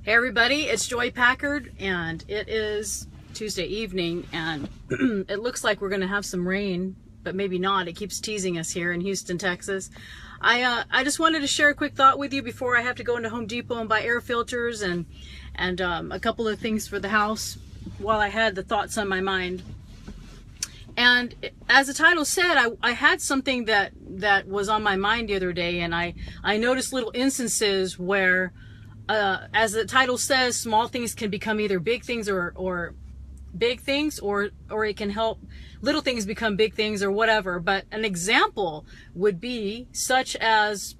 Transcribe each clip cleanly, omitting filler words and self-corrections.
Hey everybody, it's Joy Packard, and it is Tuesday evening, and it looks like we're going to have some rain, but maybe not. It keeps teasing us here in Houston, Texas. I just wanted to share a quick thought with you before I have to go into Home Depot and buy air filters and a couple of things for the house while I had the thoughts on my mind. And as the title said, I had something that was on my mind the other day, and I noticed little instances where as the title says, small things can become either big things or big things, or it can help little things become big things or whatever. But an example would be such as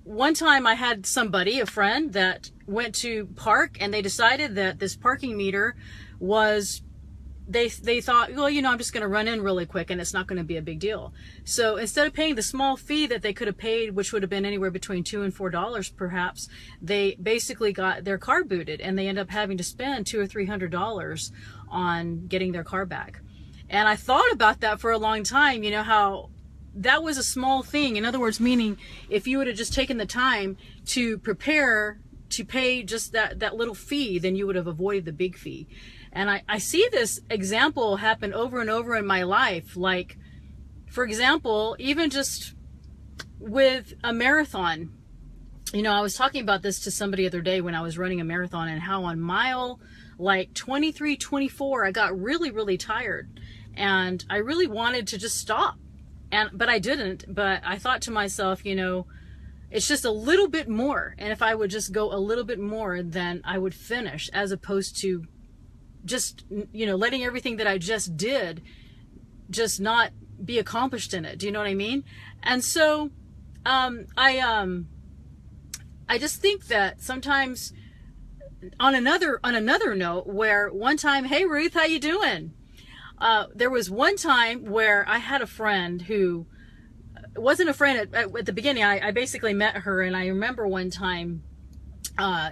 one time I had a friend that went to park, and they decided that this parking meter was, they thought, well, I'm just going to run in really quick and it's not going to be a big deal. So instead of paying the small fee that they could have paid, which would have been anywhere between $2 and $4 perhaps, they basically got their car booted, and they end up having to spend $200 or $300 on getting their car back. And I thought about that for a long time, how that was a small thing. In other words, meaning if you would have just taken the time to prepare to pay just that little fee, then you would have avoided the big fee. And I see this example happen over and over in my life. Like, for example, even just with a marathon. I was talking about this to somebody the other day when I was running a marathon, and how on mile like 23, 24, I got really, really tired. And I really wanted to just stop. But I didn't. But I thought to myself, it's just a little bit more. And if I would just go a little bit more, then I would finish, as opposed to just, letting everything that I just did just not be accomplished in it. Do you know what I mean? And so, I just think that sometimes on another note, where one time, hey Ruth, how you doing? There was one time where I had a friend who wasn't a friend at the beginning. I basically met her, and I remember one time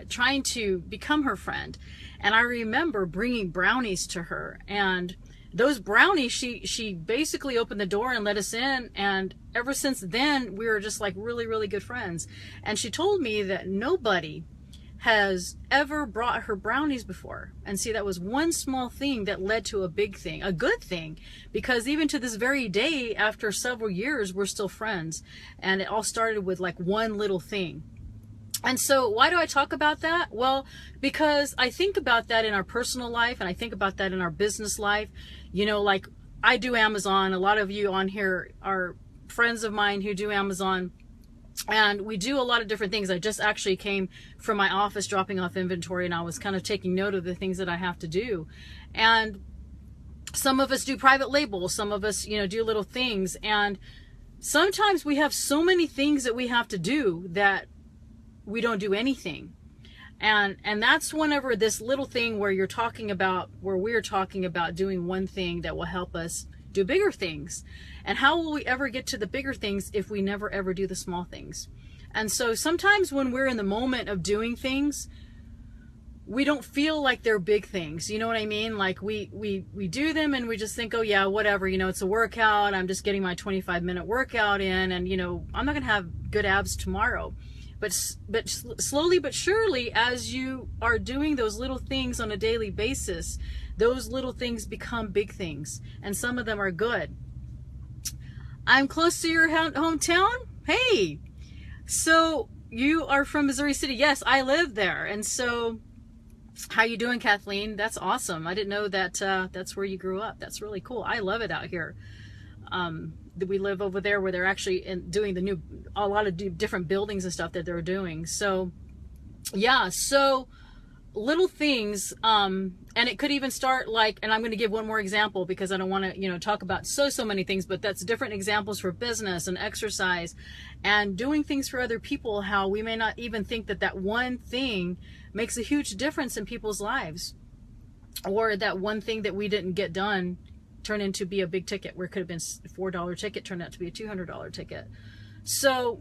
trying to become her friend, and I remember bringing brownies to her, and those brownies, she basically opened the door and let us in, and ever since then we were just like really, really good friends. And she told me that nobody has ever brought her brownies before. And see, that was one small thing that led to a big thing, a good thing, because even to this very day, after several years, we're still friends. And it all started with like one little thing. And so why do I talk about that? Well, because I think about that in our personal life, and I think about that in our business life. Like I do Amazon. A lot of you on here are friends of mine who do Amazon. And we do a lot of different things. I just actually came from my office dropping off inventory, and I was kind of taking note of the things that I have to do. And some of us do private labels. Some of us, do little things. And sometimes we have so many things that we have to do that we don't do anything. And that's whenever this little thing where we're talking about doing one thing that will help us do bigger things. And how will we ever get to the bigger things if we never ever do the small things? And so sometimes when we're in the moment of doing things, we don't feel like they're big things. You know what I mean? Like we do them and we just think, oh yeah, whatever, it's a workout. I'm just getting my 25-minute workout in, and I'm not going to have good abs tomorrow. But slowly but surely, as you are doing those little things on a daily basis, those little things become big things, and some of them are good. I'm close to your hometown. Hey, so you are from Missouri City. Yes, I live there. And so how you doing, Kathleen? That's awesome. I didn't know that that's where you grew up. That's really cool. I love it out here. We live over there where they're actually doing a lot of different buildings and stuff that they're doing. So yeah, so little things, and it could even start like, and I'm going to give one more example because I don't want to, talk about so many things, but that's different examples for business and exercise and doing things for other people, how we may not even think that one thing makes a huge difference in people's lives, or that one thing that we didn't get done turned into be a big ticket, where it could have been a $4 ticket turned out to be a $200 ticket. So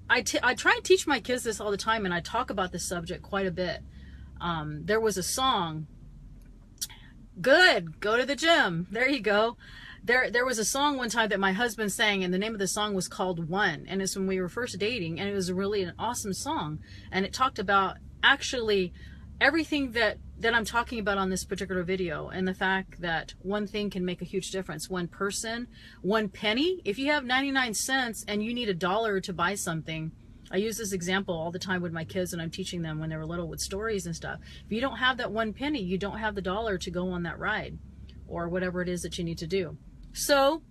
I try and teach my kids this all the time, and I talk about this subject quite a bit. There was a song, good, go to the gym. There you go. There was a song one time that my husband sang, and the name of the song was called One, and it's when we were first dating, and it was really an awesome song, and it talked about actually everything that I'm talking about on this particular video, and the fact that one thing can make a huge difference. One person, one penny. If you have 99 cents and you need $1 to buy something, I use this example all the time with my kids, and I'm teaching them when they were little with stories and stuff. If you don't have that one penny, you don't have the $1 to go on that ride or whatever it is that you need to do. So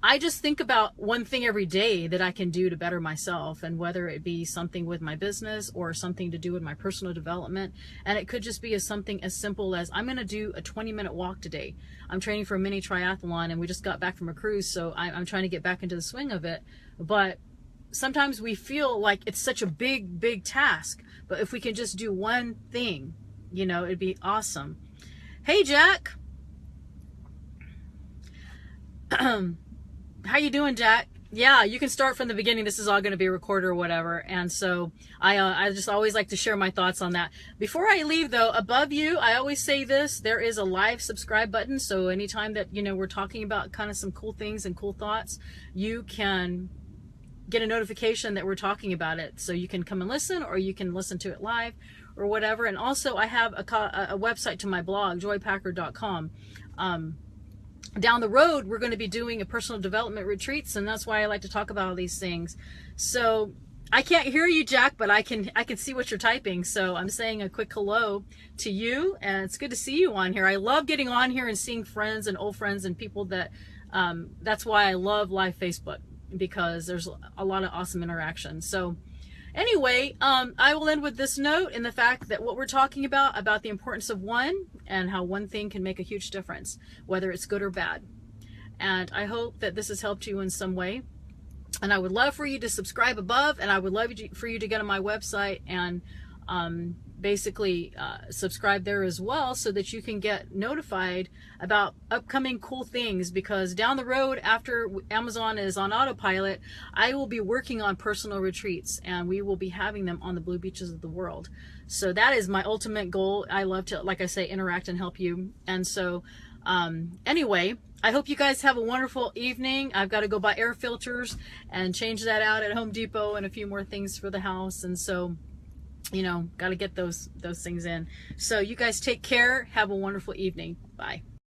I just think about one thing every day that I can do to better myself, and whether it be something with my business or something to do with my personal development. And it could just be something as simple as, I'm going to do a 20-minute walk today. I'm training for a mini triathlon, and we just got back from a cruise, so I'm trying to get back into the swing of it. But sometimes we feel like it's such a big task, but if we can just do one thing, you know, it'd be awesome. Hey, Jack. How you doing, Jack? Yeah, you can start from the beginning. This is all going to be recorded or whatever. And so I just always like to share my thoughts on that. Before I leave, though, above you, I always say this, there is a live subscribe button. So anytime that, you know, we're talking about kind of some cool things and cool thoughts, you can get a notification that we're talking about it. So you can come and listen, or you can listen to it live or whatever. And also I have a website to my blog, joypackard.com. Down the road, we're going to be doing a personal development retreats, and that's why I like to talk about all these things. So I can't hear you, Jack, but I can see what you're typing. So I'm saying a quick hello to you, and it's good to see you on here. I love getting on here and seeing friends and old friends and people that, that's why I love live Facebook, because there's a lot of awesome interaction. So anyway, I will end with this note, in the fact that what we're talking about the importance of one, and how one thing can make a huge difference, whether it's good or bad. And I hope that this has helped you in some way. And I would love for you to subscribe above, and I would love for you to get on my website and basically subscribe there as well, so that you can get notified about upcoming cool things. Because down the road, after Amazon is on autopilot, I will be working on personal retreats, and we will be having them on the blue beaches of the world. So that is my ultimate goal. I love to, like I say, interact and help you. And so anyway, I hope you guys have a wonderful evening. I've got to go buy air filters and change that out at Home Depot, and a few more things for the house. And so, you know, got to get those things in. So you guys take care. Have a wonderful evening. Bye.